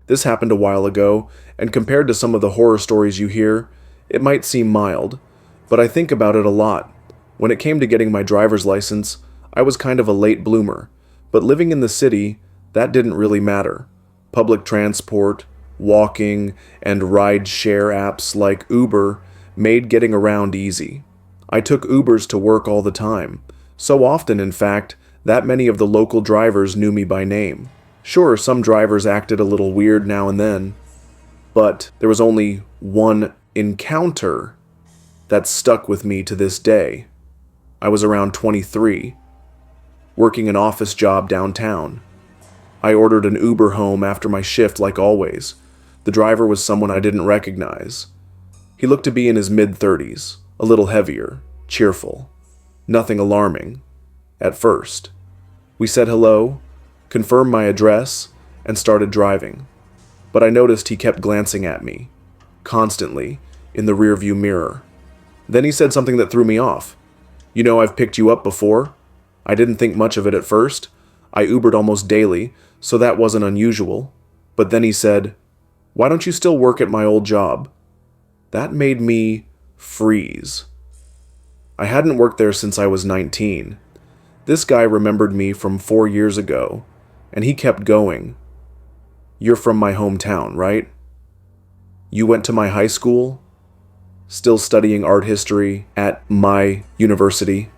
This happened a while ago, and compared to some of the horror stories you hear, it might seem mild, but I think about it a lot. When it came to getting my driver's license, I was kind of a late bloomer, but living in the city, that didn't really matter. Public transport, walking, and ride-share apps like Uber made getting around easy. I took Ubers to work all the time, so often, in fact, that many of the local drivers knew me by name. Sure, some drivers acted a little weird now and then, but there was only one encounter that stuck with me to this day. I was around 23, working an office job downtown. I ordered an Uber home after my shift like always. The driver was someone I didn't recognize. He looked to be in his mid-30s, a little heavier, cheerful. Nothing alarming, at first. We said hello, confirmed my address, and started driving. But I noticed he kept glancing at me, constantly, in the rearview mirror. Then he said something that threw me off. "You know, I've picked you up before." I didn't think much of it at first. I Ubered almost daily, so that wasn't unusual. But then he said, "Why don't you still work at my old job?" That made me freeze. I hadn't worked there since I was 19. This guy remembered me from 4 years ago, and he kept going. "You're from my hometown, right? You went to my high school? Still studying art history at my university?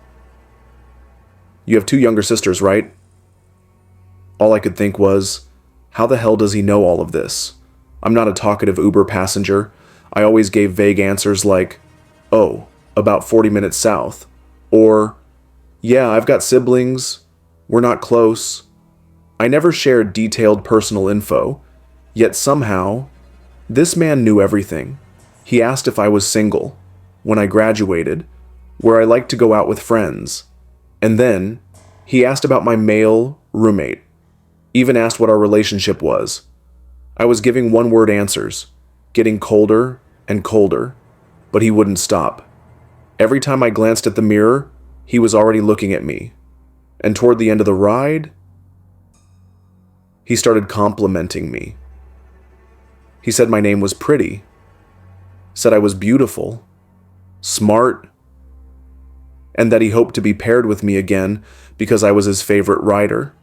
You have 2 younger sisters, right?" All I could think was, how the hell does he know all of this? I'm not a talkative Uber passenger. I always gave vague answers like, "Oh, about 40 minutes south." Or, "Yeah, I've got siblings. We're not close." I never shared detailed personal info, yet somehow, this man knew everything. He asked if I was single, when I graduated, where I liked to go out with friends. And then, he asked about my male roommate, even asked what our relationship was. I was giving one-word answers, getting colder and colder, but he wouldn't stop. Every time I glanced at the mirror, he was already looking at me. And toward the end of the ride, he started complimenting me. He said my name was pretty, said I was beautiful, smart, and that he hoped to be paired with me again because I was his favorite rider.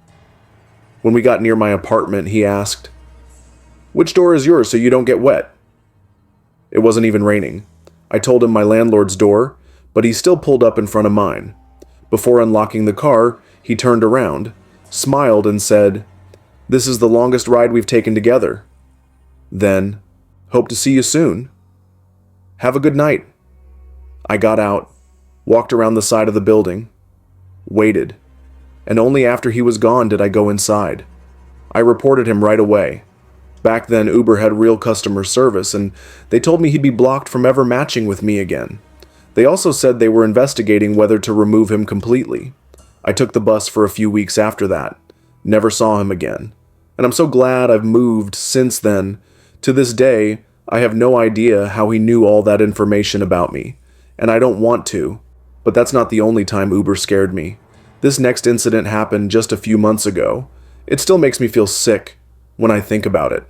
When we got near my apartment, he asked, "Which door is yours so you don't get wet?" It wasn't even raining. I told him my landlord's door, but he still pulled up in front of mine. Before unlocking the car, he turned around, smiled, and said, "This is the longest ride we've taken together." Then, "Hope to see you soon. Have a good night." I got out, walked around the side of the building, waited, and only after he was gone did I go inside. I reported him right away. Back then, Uber had real customer service, and they told me he'd be blocked from ever matching with me again. They also said they were investigating whether to remove him completely. I took the bus for a few weeks after that, never saw him again. And I'm so glad I've moved since then. To this day, I have no idea how he knew all that information about me, and I don't want to, but that's not the only time Uber scared me. This next incident happened just a few months ago. It still makes me feel sick when I think about it.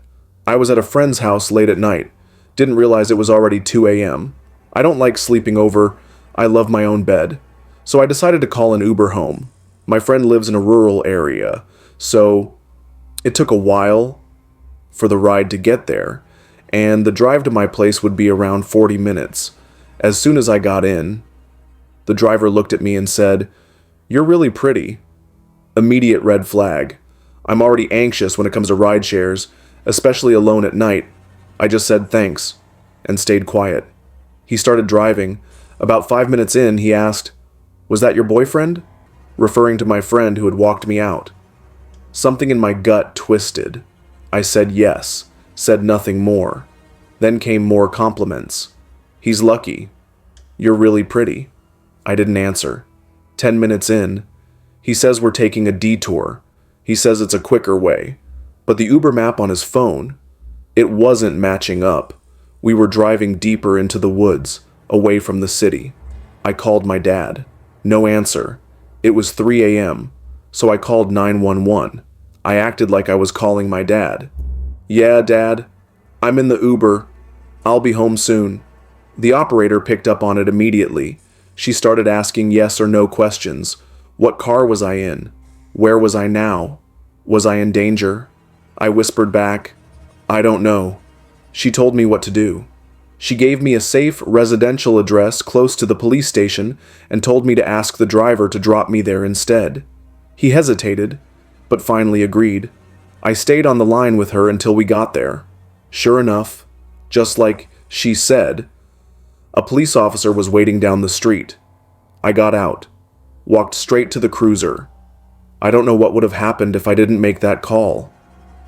I was at a friend's house late at night. Didn't realize it was already 2 a.m. I don't like sleeping over. I love my own bed. So I decided to call an Uber home. My friend lives in a rural area, so it took a while for the ride to get there, and the drive to my place would be around 40 minutes. As soon as I got in, the driver looked at me and said, "You're really pretty." Immediate red flag. I'm already anxious when it comes to ride shares, especially alone at night. I just said thanks and stayed quiet. He started driving. About 5 minutes in, he asked, "Was that your boyfriend?" referring to my friend who had walked me out. Something in my gut twisted. I said yes, said nothing more. Then came more compliments. "He's lucky. You're really pretty." I didn't answer. 10 minutes in, he says we're taking a detour. He says it's a quicker way. But the Uber map on his phone, it wasn't matching up. We were driving deeper into the woods, away from the city. I called my dad. No answer. It was 3 a.m., so I called 911. I acted like I was calling my dad. "Yeah, Dad. I'm in the Uber. I'll be home soon." The operator picked up on it immediately. She started asking yes or no questions. What car was I in? Where was I now? Was I in danger? I whispered back, "I don't know." She told me what to do. She gave me a safe residential address close to the police station and told me to ask the driver to drop me there instead. He hesitated, but finally agreed. I stayed on the line with her until we got there. Sure enough, just like she said, a police officer was waiting down the street. I got out, walked straight to the cruiser. I don't know what would have happened if I didn't make that call.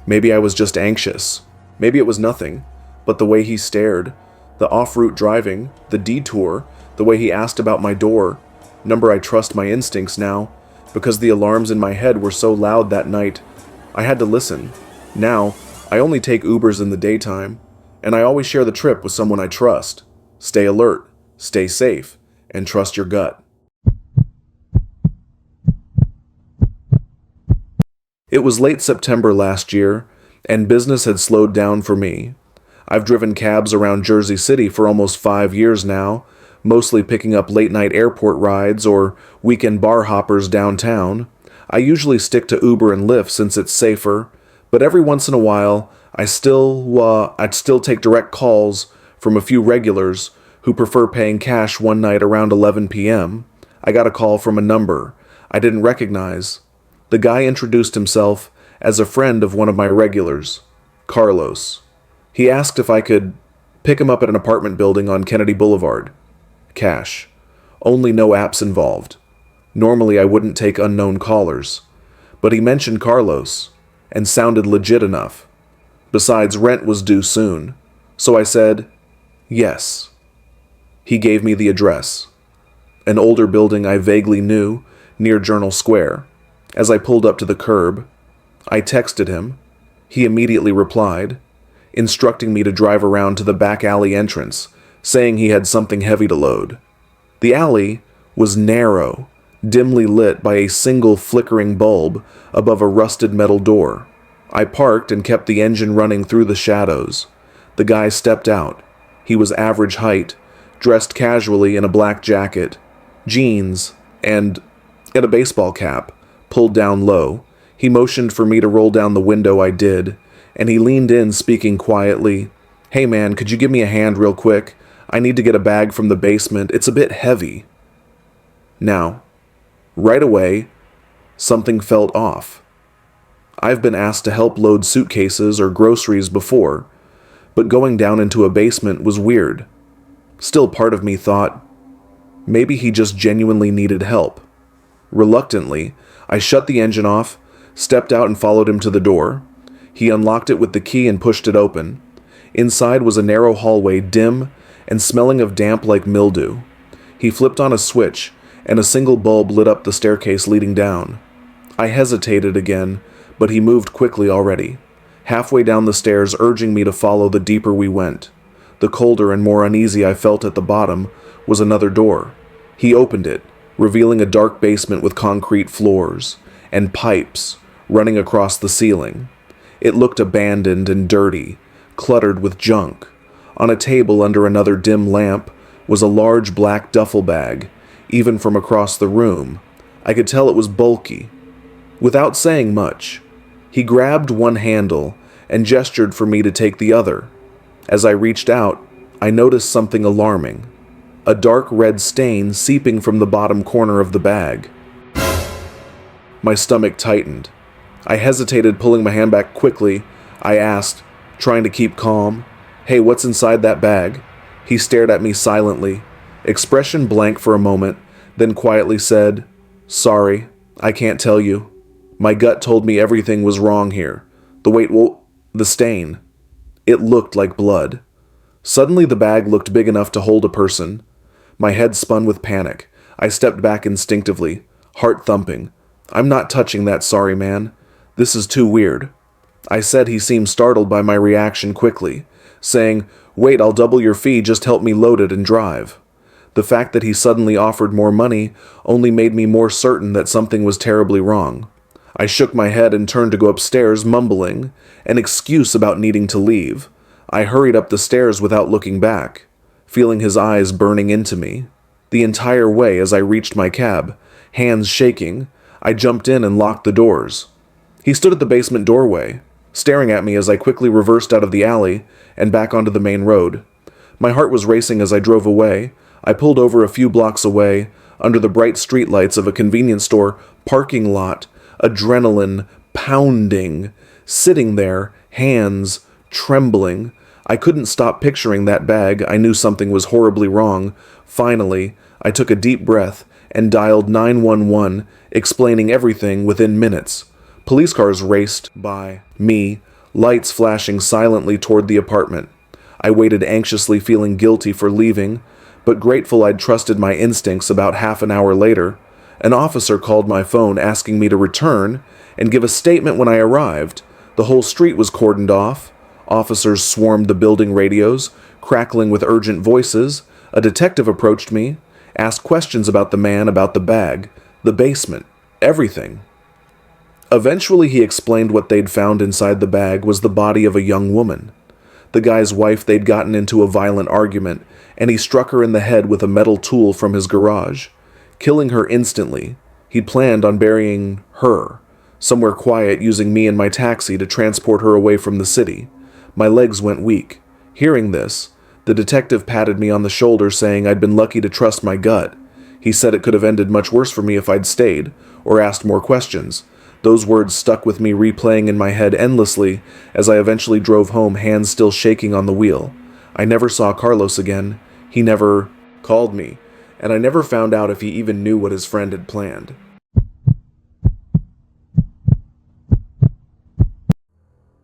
Maybe I was just anxious. Maybe it was nothing, but the way he stared, the off-route driving, the detour, the way he asked about my door. Number, I trust my instincts now, because the alarms in my head were so loud that night. I had to listen. Now, I only take Ubers in the daytime, and I always share the trip with someone I trust. Stay alert, stay safe, and trust your gut. It was late September last year, and business had slowed down for me. I've driven cabs around Jersey City for almost 5 years now, mostly picking up late-night airport rides or weekend bar hoppers downtown. I usually stick to Uber and Lyft since it's safer, but every once in a while, I'd still take direct calls from a few regulars who prefer paying cash one night around 11 p.m. I got a call from a number I didn't recognize. The guy introduced himself as a friend of one of my regulars, Carlos. He asked if I could pick him up at an apartment building on Kennedy Boulevard. Cash. Only no apps involved. Normally I wouldn't take unknown callers, but he mentioned Carlos and sounded legit enough. Besides, rent was due soon, so I said, yes. He gave me the address. An older building I vaguely knew, near Journal Square. As I pulled up to the curb, I texted him. He immediately replied, instructing me to drive around to the back alley entrance, saying he had something heavy to load. The alley was narrow, dimly lit by a single flickering bulb above a rusted metal door. I parked and kept the engine running through the shadows. The guy stepped out. He was average height, dressed casually in a black jacket, jeans, and a baseball cap, pulled down low. He motioned for me to roll down the window. I did, and he leaned in, speaking quietly. "Hey man, could you give me a hand real quick? I need to get a bag from the basement. It's a bit heavy." Now, right away, something felt off. I've been asked to help load suitcases or groceries before, but going down into a basement was weird. Still, part of me thought, maybe he just genuinely needed help. Reluctantly, I shut the engine off, stepped out and followed him to the door. He unlocked it with the key and pushed it open. Inside was a narrow hallway, dim and smelling of damp like mildew. He flipped on a switch, and a single bulb lit up the staircase leading down. I hesitated again, but he moved quickly already, halfway down the stairs, urging me to follow the deeper we went. The colder and more uneasy I felt at the bottom was another door. He opened it, revealing a dark basement with concrete floors and pipes running across the ceiling. It looked abandoned and dirty, cluttered with junk. On a table under another dim lamp was a large black duffel bag, even from across the room. I could tell it was bulky. Without saying much, he grabbed one handle and gestured for me to take the other. As I reached out, I noticed something alarming. A dark red stain seeping from the bottom corner of the bag. My stomach tightened. I hesitated, pulling my hand back quickly. I asked, trying to keep calm, "Hey, what's inside that bag?" He stared at me silently, expression blank for a moment, then quietly said, "Sorry, I can't tell you. My gut told me everything was wrong here. The stain. It looked like blood." Suddenly the bag looked big enough to hold a person. My head spun with panic. I stepped back instinctively, heart thumping. "I'm not touching that, sorry man. This is too weird." I said. He seemed startled by my reaction quickly, saying, "Wait, I'll double your fee, just help me load it and drive." The fact that he suddenly offered more money only made me more certain that something was terribly wrong. I shook my head and turned to go upstairs, mumbling an excuse about needing to leave. I hurried up the stairs without looking back, feeling his eyes burning into me. The entire way as I reached my cab, hands shaking, I jumped in and locked the doors. He stood at the basement doorway, staring at me as I quickly reversed out of the alley and back onto the main road. My heart was racing as I drove away. I pulled over a few blocks away, under the bright streetlights of a convenience store parking lot, adrenaline pounding, sitting there, hands trembling. I couldn't stop picturing that bag. I knew something was horribly wrong. Finally, I took a deep breath and dialed 911, explaining everything within minutes. Police cars raced by me, lights flashing silently toward the apartment. I waited anxiously, feeling guilty for leaving, but grateful I'd trusted my instincts. About half an hour later, an officer called my phone asking me to return and give a statement when I arrived. The whole street was cordoned off. Officers swarmed the building radios, crackling with urgent voices. A detective approached me, asked questions about the man, about the bag, the basement, everything. Eventually he explained what they'd found inside the bag was the body of a young woman. The guy's wife, they'd gotten into a violent argument, and he struck her in the head with a metal tool from his garage, killing her instantly. He'd planned on burying her somewhere quiet, using me and my taxi to transport her away from the city. My legs went weak. Hearing this, the detective patted me on the shoulder, saying I'd been lucky to trust my gut. He said it could have ended much worse for me if I'd stayed, or asked more questions. Those words stuck with me, replaying in my head endlessly as I eventually drove home, hands still shaking on the wheel. I never saw Carlos again. He never called me, and I never found out if he even knew what his friend had planned.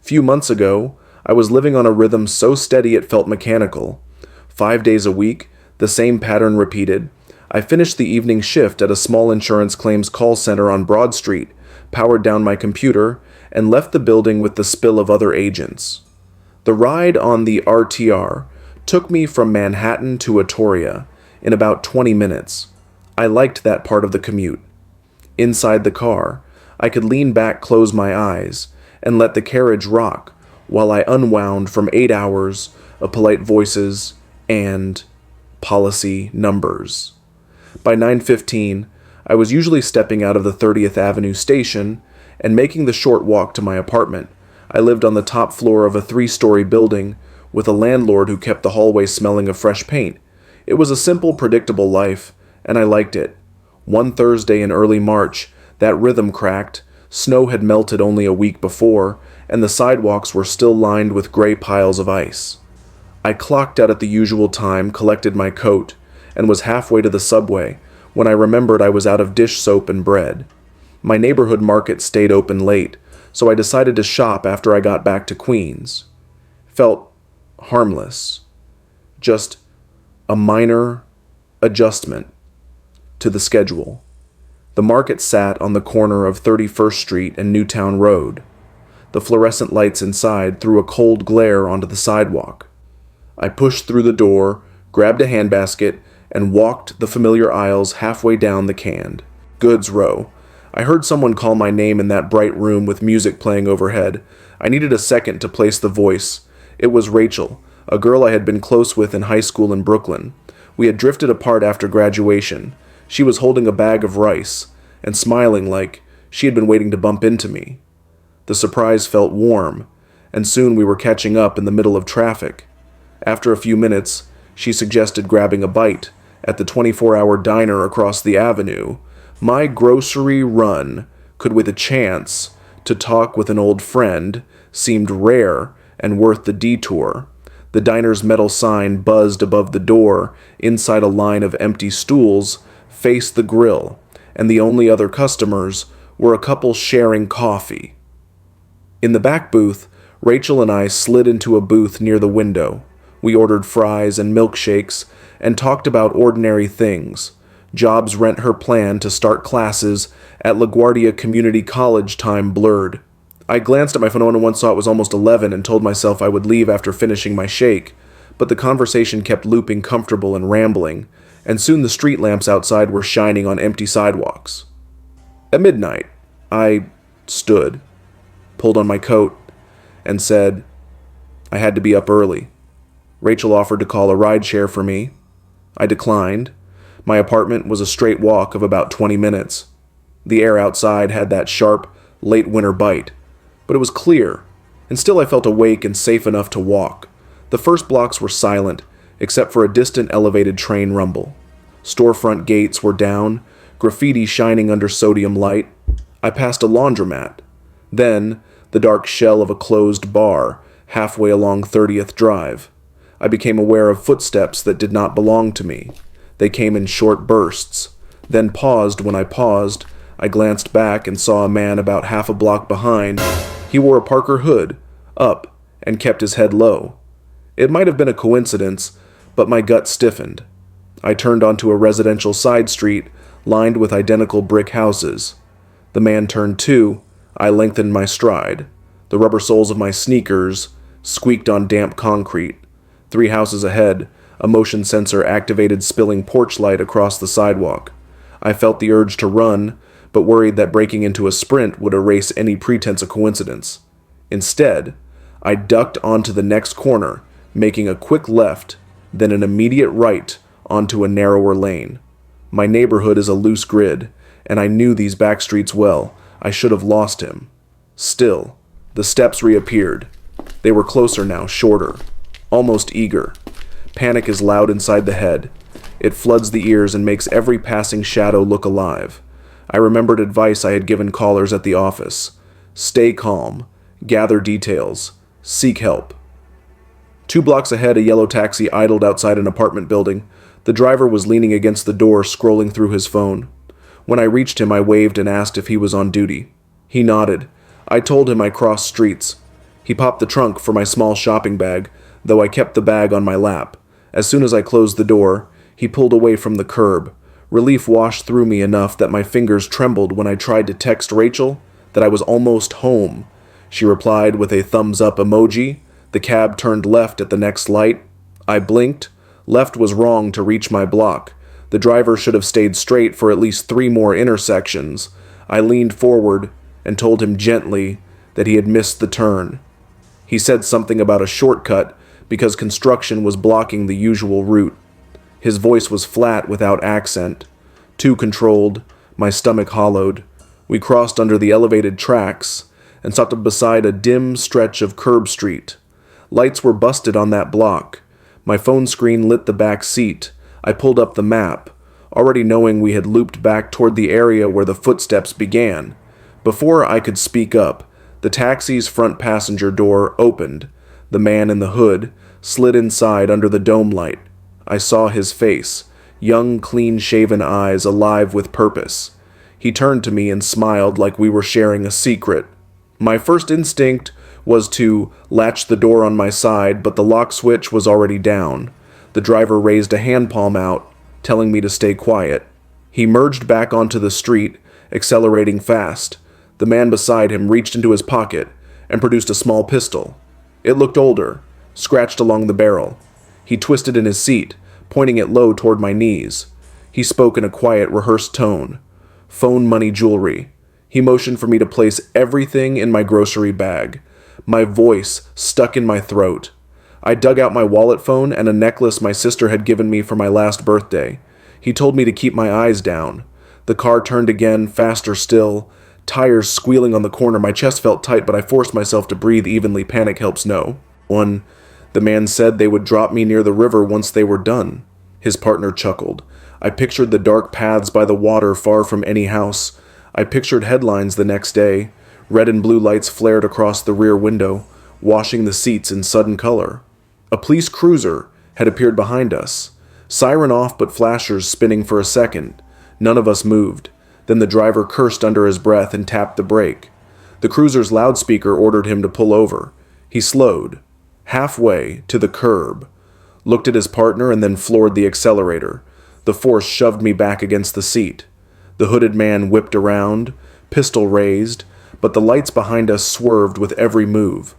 Few months ago, I was living on a rhythm so steady it felt mechanical. 5 days a week, the same pattern repeated. I finished the evening shift at a small insurance claims call center on Broad Street, powered down my computer, and left the building with the spill of other agents. The ride on the RTR took me from Manhattan to Atoria in about 20 minutes. I liked that part of the commute. Inside the car, I could lean back, close my eyes, and let the carriage rock while I unwound from 8 hours of polite voices and policy numbers. By 9:15, I was usually stepping out of the 30th Avenue station and making the short walk to my apartment. I lived on the top floor of a 3-story building with a landlord who kept the hallway smelling of fresh paint. It was a simple, predictable life, and I liked it. One Thursday in early March, that rhythm cracked. Snow had melted only a week before, and the sidewalks were still lined with gray piles of ice. I clocked out at the usual time, collected my coat, and was halfway to the subway when I remembered I was out of dish soap and bread. My neighborhood market stayed open late, so I decided to shop after I got back to Queens. Felt harmless. Just a minor adjustment to the schedule. The market sat on the corner of 31st Street and Newtown Road. The fluorescent lights inside threw a cold glare onto the sidewalk. I pushed through the door, grabbed a handbasket, and walked the familiar aisles halfway down the canned goods row. I heard someone call my name in that bright room with music playing overhead. I needed a second to place the voice. It was Rachel, a girl I had been close with in high school in Brooklyn. We had drifted apart after graduation. She was holding a bag of rice and smiling like she had been waiting to bump into me. The surprise felt warm, and soon we were catching up in the middle of traffic. After a few minutes, she suggested grabbing a bite at the 24-hour diner across the avenue. My grocery run could, with a chance to talk with an old friend, seemed rare and worth the detour. The diner's metal sign buzzed above the door. Inside, a line of empty stools faced the grill, and the only other customers were a couple sharing coffee. In the back booth, Rachel and I slid into a booth near the window. We ordered fries and milkshakes and talked about ordinary things. Jobs rent her plan to start classes at LaGuardia Community College time blurred. I glanced at my phone and once saw it was almost 11 and told myself I would leave after finishing my shake, but the conversation kept looping, comfortable and rambling, and soon the street lamps outside were shining on empty sidewalks. At midnight, I stood, pulled on my coat, and said I had to be up early. Rachel offered to call a rideshare for me. I declined. My apartment was a straight walk of about 20 minutes. The air outside had that sharp, late winter bite, but it was clear, and still I felt awake and safe enough to walk. The first blocks were silent, except for a distant elevated train rumble. Storefront gates were down, graffiti shining under sodium light. I passed a laundromat. Then, the dark shell of a closed bar, halfway along 30th Drive. I became aware of footsteps that did not belong to me. They came in short bursts, then paused. When I paused, I glanced back and saw a man about half a block behind. He wore a Parker hood, up, and kept his head low. It might have been a coincidence, but my gut stiffened. I turned onto a residential side street lined with identical brick houses. The man turned too. I lengthened my stride. The rubber soles of my sneakers squeaked on damp concrete. 3 houses ahead, a motion sensor activated spilling porch light across the sidewalk. I felt the urge to run, but worried that breaking into a sprint would erase any pretense of coincidence. Instead, I ducked onto the next corner, making a quick left, then an immediate right onto a narrower lane. My neighborhood is a loose grid, and I knew these back streets well. I should have lost him. Still, the steps reappeared. They were closer now, shorter, almost eager. Panic is loud inside the head. It floods the ears and makes every passing shadow look alive. I remembered advice I had given callers at the office. Stay calm. Gather details. Seek help. 2 blocks ahead, a yellow taxi idled outside an apartment building. The driver was leaning against the door, scrolling through his phone. When I reached him, I waved and asked if he was on duty. He nodded. I told him I crossed streets. He popped the trunk for my small shopping bag, though I kept the bag on my lap. As soon as I closed the door, he pulled away from the curb. Relief washed through me enough that my fingers trembled when I tried to text Rachel that I was almost home. She replied with a thumbs-up emoji. The cab turned left at the next light. I blinked. Left was wrong to reach my block. The driver should have stayed straight for at least 3 more intersections. I leaned forward and told him gently that he had missed the turn. He said something about a shortcut because construction was blocking the usual route. His voice was flat without accent. Too controlled, my stomach hollowed. We crossed under the elevated tracks and stopped beside a dim stretch of curb street. Lights were busted on that block. My phone screen lit the back seat. I pulled up the map, already knowing we had looped back toward the area where the footsteps began. Before I could speak up, the taxi's front passenger door opened. The man in the hood slid inside under the dome light. I saw his face, young, clean-shaven eyes alive with purpose. He turned to me and smiled like we were sharing a secret. My first instinct was to latch the door on my side, but the lock switch was already down. The driver raised a hand palm out, telling me to stay quiet. He merged back onto the street, accelerating fast. The man beside him reached into his pocket and produced a small pistol. It looked older, scratched along the barrel. He twisted in his seat, pointing it low toward my knees. He spoke in a quiet, rehearsed tone. Phone, money, jewelry. He motioned for me to place everything in my grocery bag. My voice stuck in my throat. I dug out my wallet phone and a necklace my sister had given me for my last birthday. He told me to keep my eyes down. The car turned again, faster still. Tires squealing on the corner. My chest felt tight, but I forced myself to breathe evenly. Panic helps no. The man said they would drop me near the river once they were done. His partner chuckled. I pictured the dark paths by the water far from any house. I pictured headlines the next day. Red and blue lights flared across the rear window, washing the seats in sudden color. A police cruiser had appeared behind us. Siren off, but flashers spinning for a second. None of us moved. Then the driver cursed under his breath and tapped the brake. The cruiser's loudspeaker ordered him to pull over. He slowed, halfway to the curb, looked at his partner, and then floored the accelerator. The force shoved me back against the seat. The hooded man whipped around, pistol raised, but the lights behind us swerved with every move.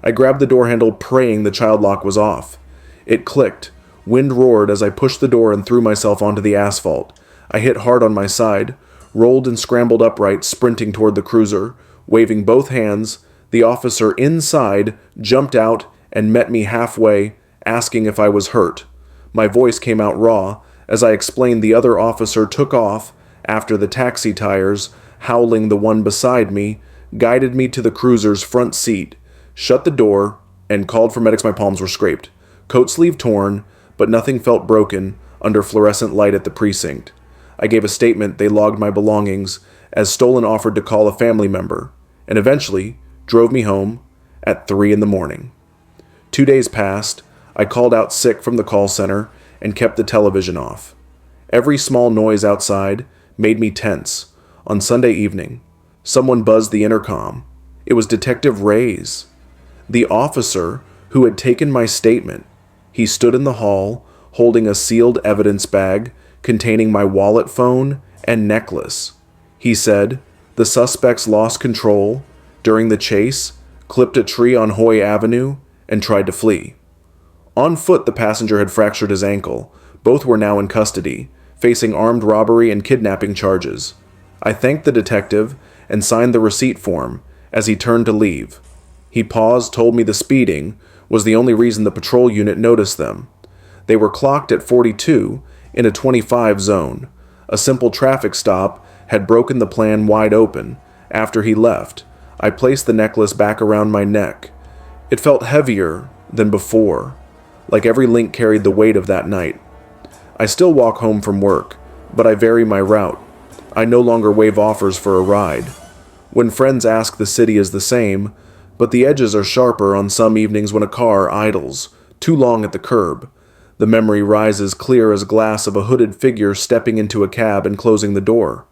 I grabbed the door handle, praying the child lock was off. It clicked. Wind roared as I pushed the door and threw myself onto the asphalt. I hit hard on my side, rolled and scrambled upright, sprinting toward the cruiser. Waving both hands, the officer inside jumped out and met me halfway, asking if I was hurt. My voice came out raw as I explained the other officer took off after the taxi tires, howling. The one beside me guided me to the cruiser's front seat, shut the door, and called for medics. My palms were scraped, coat sleeve torn, but nothing felt broken under fluorescent light at the precinct. I gave a statement. They logged my belongings as stolen, offered to call a family member, and eventually drove me home at 3 a.m. 2 days passed. I called out sick from the call center and kept the television off. Every small noise outside made me tense. On Sunday evening, someone buzzed the intercom. It was Detective Reyes, the officer who had taken my statement. He stood in the hall holding a sealed evidence bag containing my wallet, phone, and necklace. He said the suspects lost control during the chase, clipped a tree on Hoy Avenue, and tried to flee. On foot, the passenger had fractured his ankle. Both were now in custody, facing armed robbery and kidnapping charges. I thanked the detective and signed the receipt form as he turned to leave. He paused, told me the speeding was the only reason the patrol unit noticed them. They were clocked at 42 in a 25 zone. A simple traffic stop had broken the plan wide open. After he left, I placed the necklace back around my neck. It felt heavier than before, like every link carried the weight of that night. I still walk home from work, but I vary my route. I no longer waive offers for a ride. When friends ask, the city is the same, but the edges are sharper on some evenings when a car idles too long at the curb. The memory rises clear as glass of a hooded figure stepping into a cab and closing the door.